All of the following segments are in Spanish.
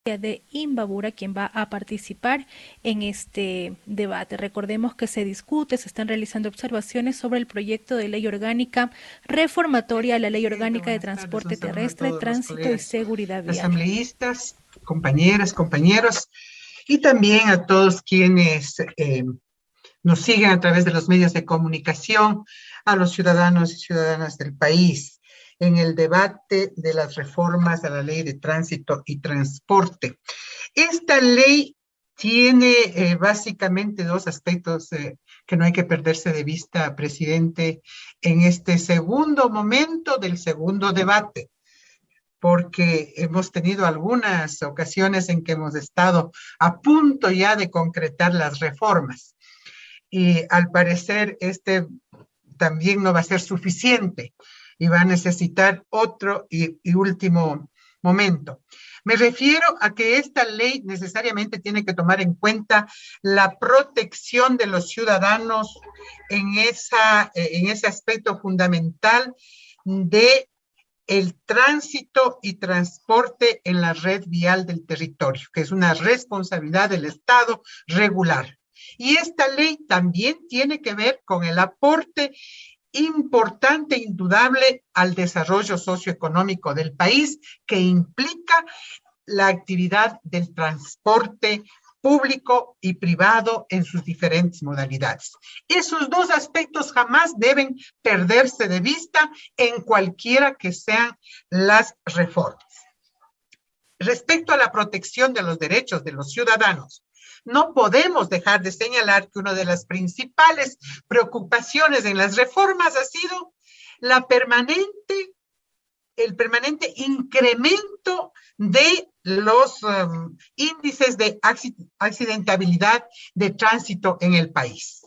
de Imbabura, quien va a participar en este debate. Recordemos que se discute, se están realizando observaciones sobre el proyecto de ley orgánica reformatoria a la ley Presidente, orgánica de buenas tardes. Un transporte saludo a terrestre, todos los tránsito y colegas seguridad vial. asambleístas, compañeras, compañeros, y también a todos quienes nos siguen a través de los medios de comunicación, a los ciudadanos y ciudadanas del país, en el debate de las reformas a la ley de tránsito y transporte. Esta ley tiene básicamente dos aspectos que no hay que perderse de vista, presidente, en este segundo momento del segundo debate, porque hemos tenido algunas ocasiones en que hemos estado a punto ya de concretar las reformas. Y al parecer este también no va a ser suficiente y va a necesitar otro y último momento. Me refiero a que esta ley necesariamente tiene que tomar en cuenta la protección de los ciudadanos en ese aspecto fundamental de el tránsito y transporte en la red vial del territorio, que es una responsabilidad del Estado regular. Y esta ley también tiene que ver con el aporte importante, indudable, al desarrollo socioeconómico del país, que implica la actividad del transporte público y privado en sus diferentes modalidades. Esos dos aspectos jamás deben perderse de vista en cualquiera que sean las reformas. Respecto a la protección de los derechos de los ciudadanos, no podemos dejar de señalar que una de las principales preocupaciones en las reformas ha sido el permanente incremento de los índices de accidentabilidad de tránsito en el país.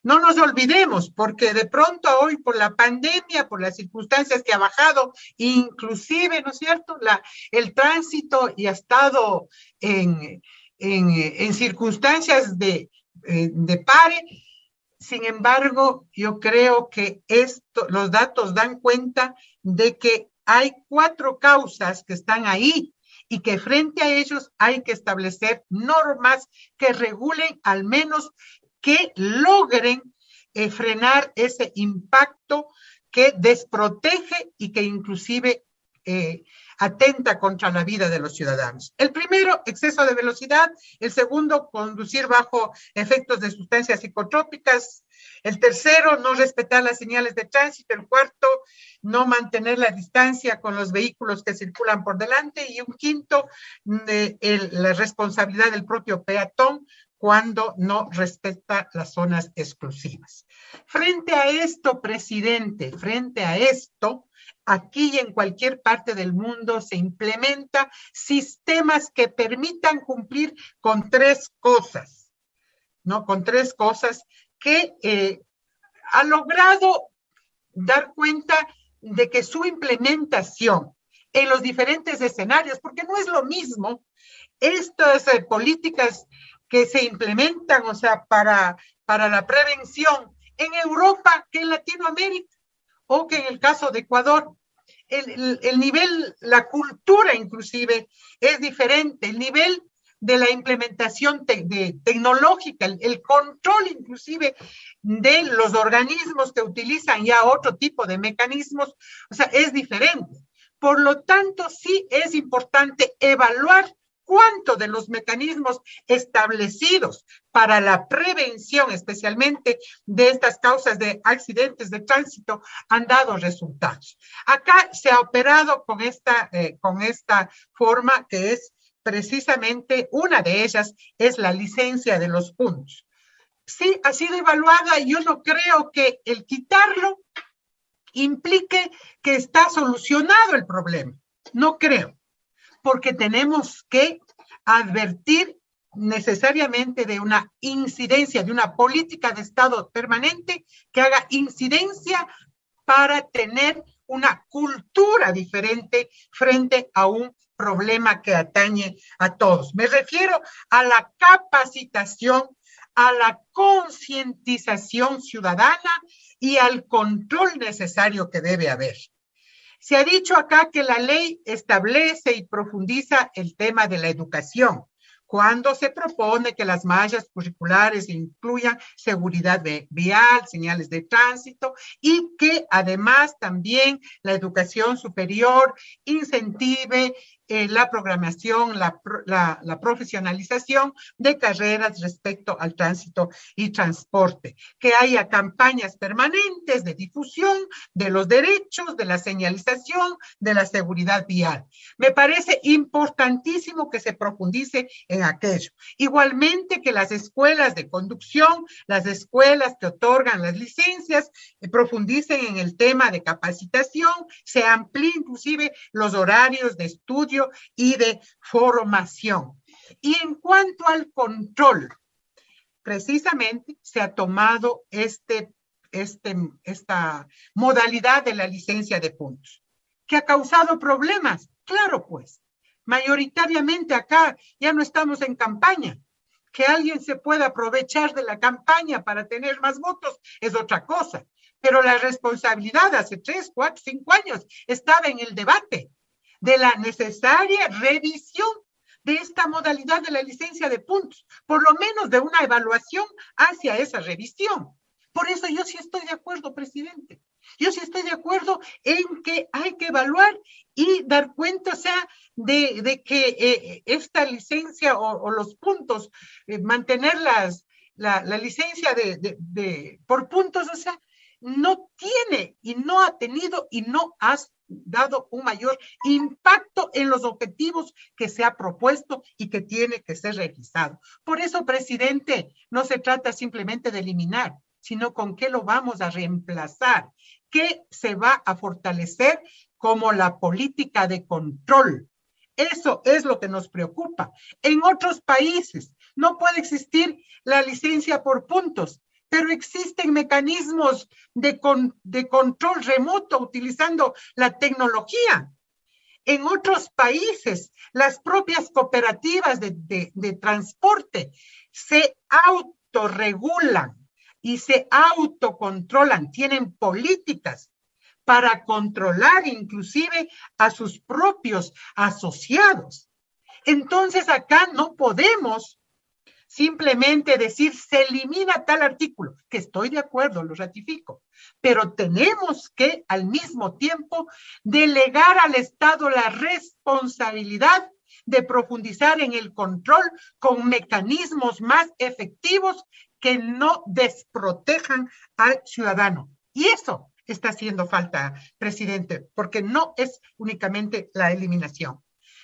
No nos olvidemos, porque de pronto hoy por la pandemia, por las circunstancias que ha bajado, inclusive, ¿no es cierto?, el tránsito y ha estado en circunstancias de pare. Sin embargo, yo creo que los datos dan cuenta de que hay 4 causas que están ahí y que frente a ellos hay que establecer normas que regulen, al menos que logren frenar ese impacto que desprotege y que inclusive atenta contra la vida de los ciudadanos. El primero, exceso de velocidad. El segundo, conducir bajo efectos de sustancias psicotrópicas. El tercero, no respetar las señales de tránsito. El cuarto, no mantener la distancia con los vehículos que circulan por delante. Y un quinto, la responsabilidad del propio peatón cuando no respeta las zonas exclusivas. Frente a esto, presidente, frente a esto, aquí y en cualquier parte del mundo se implementan sistemas que permitan cumplir con 3 cosas, ¿no? Con 3 cosas que ha logrado dar cuenta de que su implementación en los diferentes escenarios, porque no es lo mismo estas políticas que se implementan, o sea, para la prevención en Europa que en Latinoamérica, o que en el caso de Ecuador, el nivel, la cultura inclusive es diferente, el nivel de la implementación tecnológica, el control inclusive de los organismos que utilizan ya otro tipo de mecanismos, o sea, es diferente. Por lo tanto, sí es importante evaluar cuánto de los mecanismos establecidos para la prevención, especialmente de estas causas de accidentes de tránsito, han dado resultados. Acá se ha operado con esta forma que es precisamente, una de ellas es la licencia de los puntos. Sí, ha sido evaluada y yo no creo que el quitarlo implique que está solucionado el problema. No creo, porque tenemos que advertir necesariamente de una incidencia, de una política de Estado permanente que haga incidencia para tener una cultura diferente frente a un problema que atañe a todos. Me refiero a la capacitación, a la concientización ciudadana y al control necesario que debe haber. Se ha dicho acá que la ley establece y profundiza el tema de la educación, cuando se propone que las mallas curriculares incluyan seguridad vial, señales de tránsito y que además también la educación superior incentive la programación, la profesionalización de carreras respecto al tránsito y transporte, que haya campañas permanentes de difusión de los derechos, de la señalización, de la seguridad vial. Me parece importantísimo que se profundice en aquello. Igualmente que las escuelas de conducción, las escuelas que otorgan las licencias, profundicen en el tema de capacitación, se amplíe inclusive los horarios de estudio y de formación. Y en cuanto al control, precisamente se ha tomado esta modalidad de la licencia de puntos, que ha causado problemas. Claro, pues, mayoritariamente acá ya no estamos en campaña. Que alguien se pueda aprovechar de la campaña para tener más votos es otra cosa. Pero la responsabilidad hace 3, 4, 5 años estaba en el debate de la necesaria revisión de esta modalidad de la licencia de puntos, por lo menos de una evaluación hacia esa revisión. Por eso yo sí estoy de acuerdo, presidente. Yo sí estoy de acuerdo en que hay que evaluar y dar cuenta, o sea, de que esta licencia o los puntos, mantener la licencia por puntos, o sea, no tiene y no ha tenido y no ha dado un mayor impacto en los objetivos que se ha propuesto y que tiene que ser realizado. Por eso, presidente, no se trata simplemente de eliminar, sino con qué lo vamos a reemplazar, qué se va a fortalecer como la política de control. Eso es lo que nos preocupa. En otros países no puede existir la licencia por puntos, pero existen mecanismos de control remoto utilizando la tecnología. En otros países, las propias cooperativas de transporte se autorregulan y se autocontrolan, tienen políticas para controlar inclusive a sus propios asociados. Entonces acá no podemos simplemente decir se elimina tal artículo, que estoy de acuerdo, lo ratifico, pero tenemos que al mismo tiempo delegar al Estado la responsabilidad de profundizar en el control con mecanismos más efectivos que no desprotejan al ciudadano. Y eso está haciendo falta, presidente, porque no es únicamente la eliminación.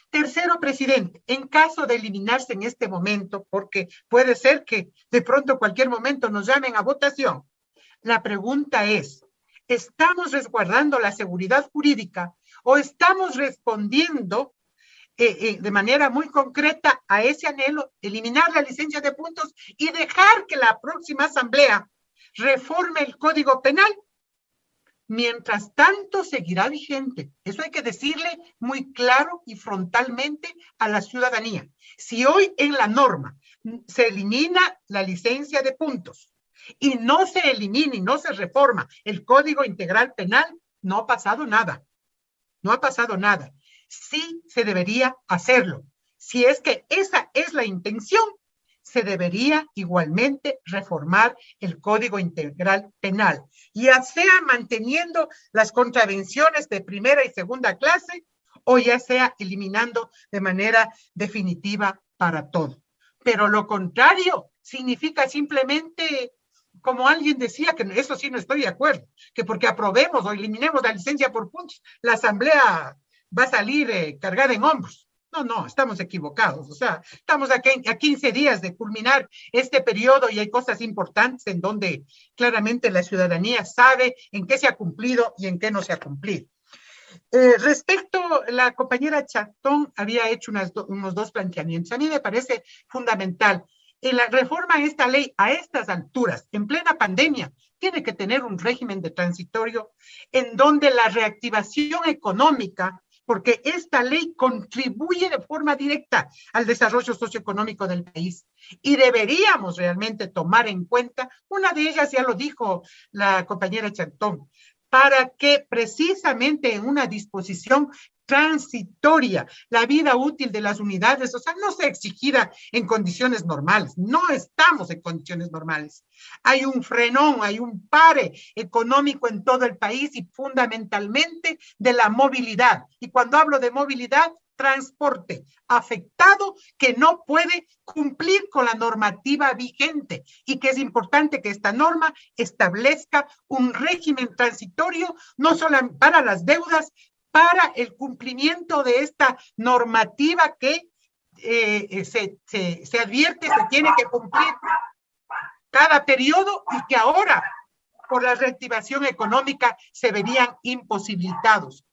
Tercero, presidente, en caso de eliminarse en este momento, porque puede ser que de pronto cualquier momento nos llamen a votación, la pregunta es, ¿estamos resguardando la seguridad jurídica o estamos respondiendo de manera muy concreta a ese anhelo, eliminar la licencia de puntos y dejar que la próxima asamblea reforme el Código Penal? Mientras tanto, seguirá vigente. Eso hay que decirle muy claro y frontalmente a la ciudadanía. Si hoy en la norma se elimina la licencia de puntos y no se elimina y no se reforma el Código Integral Penal, no ha pasado nada. No ha pasado nada. Sí se debería hacerlo. Si es que esa es la intención, se debería igualmente reformar el Código Integral Penal, ya sea manteniendo las contravenciones de primera y segunda clase o ya sea eliminando de manera definitiva para todo. Pero lo contrario significa simplemente, como alguien decía, que eso sí no estoy de acuerdo, que porque aprobemos o eliminemos la licencia por puntos, la asamblea va a salir cargada en hombros. No, estamos equivocados. O sea, estamos aquí a 15 días de culminar este periodo y hay cosas importantes en donde claramente la ciudadanía sabe en qué se ha cumplido y en qué no se ha cumplido. Respecto, la compañera Chacón había hecho unos dos planteamientos. A mí me parece fundamental. En la reforma de esta ley, a estas alturas, en plena pandemia, tiene que tener un régimen de transitorio en donde la reactivación económica, porque esta ley contribuye de forma directa al desarrollo socioeconómico del país y deberíamos realmente tomar en cuenta, una de ellas ya lo dijo la compañera Chantón, para que precisamente en una disposición transitoria, la vida útil de las unidades, o sea, no sea exigida en condiciones normales. No estamos en condiciones normales. Hay un frenón, hay un pare económico en todo el país y fundamentalmente de la movilidad. Y cuando hablo de movilidad, transporte afectado que no puede cumplir con la normativa vigente y que es importante que esta norma establezca un régimen transitorio no solo para las deudas, para el cumplimiento de esta normativa que se advierte, se tiene que cumplir cada periodo y que ahora, por la reactivación económica, se verían imposibilitados.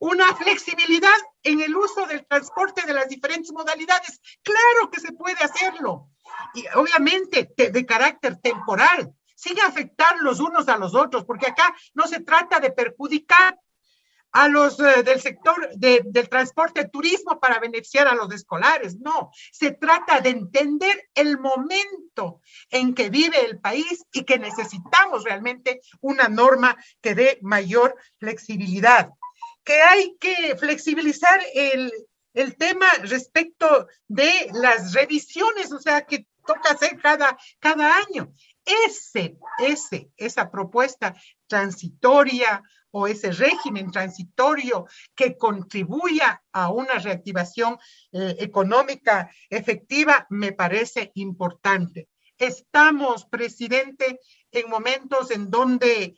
Una flexibilidad en el uso del transporte de las diferentes modalidades. Claro que se puede hacerlo. Y obviamente de carácter temporal, sin afectar los unos a los otros, porque acá no se trata de perjudicar a los del sector del transporte turismo para beneficiar a los escolares. No, se trata de entender el momento en que vive el país y que necesitamos realmente una norma que dé mayor flexibilidad. Que hay que flexibilizar el tema respecto de las revisiones, o sea, que toca hacer cada año. Esa propuesta transitoria o ese régimen transitorio que contribuya a una reactivación económica efectiva me parece importante. Estamos, presidente, en momentos en donde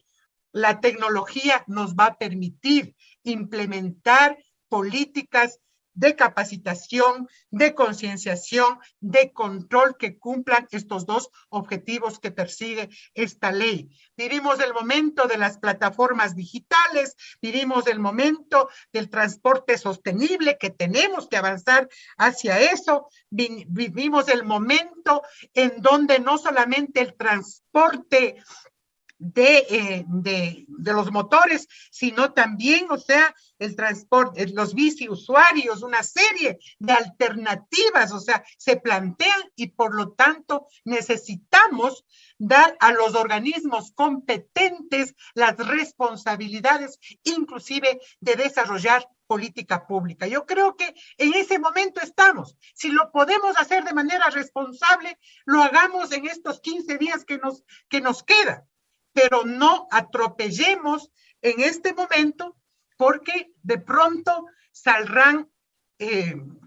la tecnología nos va a permitir implementar políticas de capacitación, de concienciación, de control que cumplan estos dos objetivos que persigue esta ley. Vivimos el momento de las plataformas digitales, vivimos el momento del transporte sostenible, que tenemos que avanzar hacia eso, vivimos el momento en donde no solamente el transporte de los motores, sino también, o sea, el transporte, los biciusuarios, una serie de alternativas, o sea, se plantean y por lo tanto necesitamos dar a los organismos competentes las responsabilidades, inclusive de desarrollar política pública. Yo creo que en ese momento estamos. Si lo podemos hacer de manera responsable, lo hagamos en estos 15 días que nos queda. Pero no atropellemos en este momento porque de pronto saldrán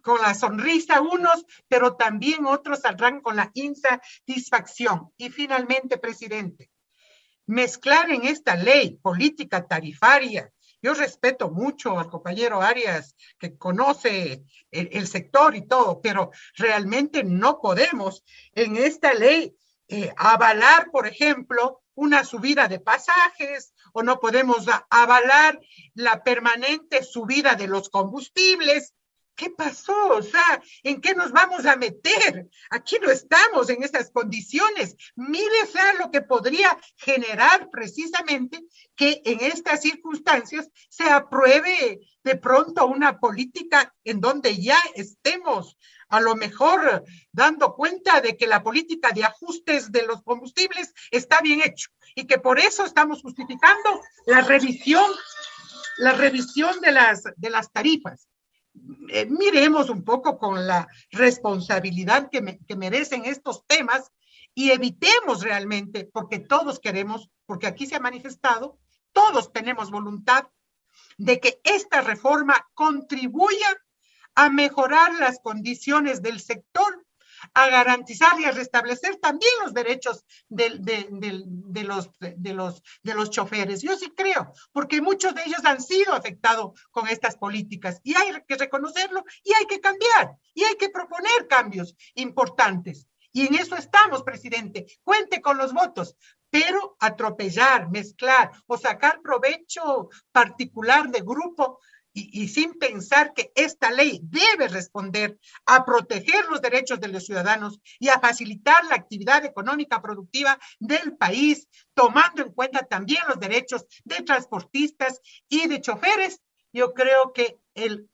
con la sonrisa unos, pero también otros saldrán con la insatisfacción. Y finalmente, presidente, mezclar en esta ley política tarifaria. Yo respeto mucho al compañero Arias, que conoce el sector y todo, pero realmente no podemos en esta ley avalar, por ejemplo, una subida de pasajes, o no podemos avalar la permanente subida de los combustibles. ¿Qué pasó? O sea, ¿en qué nos vamos a meter? Aquí no estamos en esas condiciones. Mírese a lo que podría generar precisamente que en estas circunstancias se apruebe de pronto una política en donde ya estemos a lo mejor dando cuenta de que la política de ajustes de los combustibles está bien hecho y que por eso estamos justificando la revisión de las tarifas. Miremos un poco con la responsabilidad que merecen estos temas y evitemos realmente, porque todos queremos, porque aquí se ha manifestado, todos tenemos voluntad de que esta reforma contribuya a mejorar las condiciones del sector, a garantizar y a restablecer también los derechos de los choferes. Yo sí creo, porque muchos de ellos han sido afectados con estas políticas y hay que reconocerlo y hay que cambiar y hay que proponer cambios importantes. Y en eso estamos, presidente. Cuente con los votos, pero atropellar, mezclar o sacar provecho particular de grupo y sin pensar que esta ley debe responder a proteger los derechos de los ciudadanos y a facilitar la actividad económica productiva del país, tomando en cuenta también los derechos de transportistas y de choferes, yo creo que el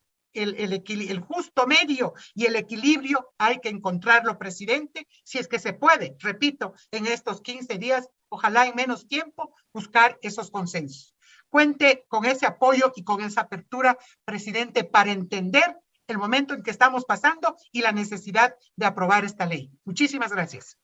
justo medio y el equilibrio hay que encontrarlo, presidente, si es que se puede, repito, en estos 15 días, ojalá en menos tiempo, buscar esos consensos. cuente con ese apoyo y con esa apertura, presidente, para entender el momento en que estamos pasando y la necesidad de aprobar esta ley. Muchísimas gracias.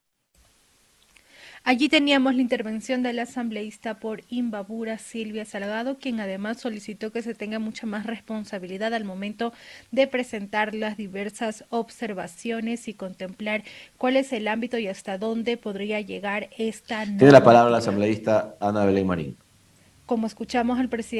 Allí teníamos la intervención de la asambleísta por Imbabura, Silvia Salgado, quien además solicitó que se tenga mucha más responsabilidad al momento de presentar las diversas observaciones y contemplar cuál es el ámbito y hasta dónde podría llegar esta norma. Tiene la palabra la asambleísta Ana Belén Marín. Como escuchamos al presidente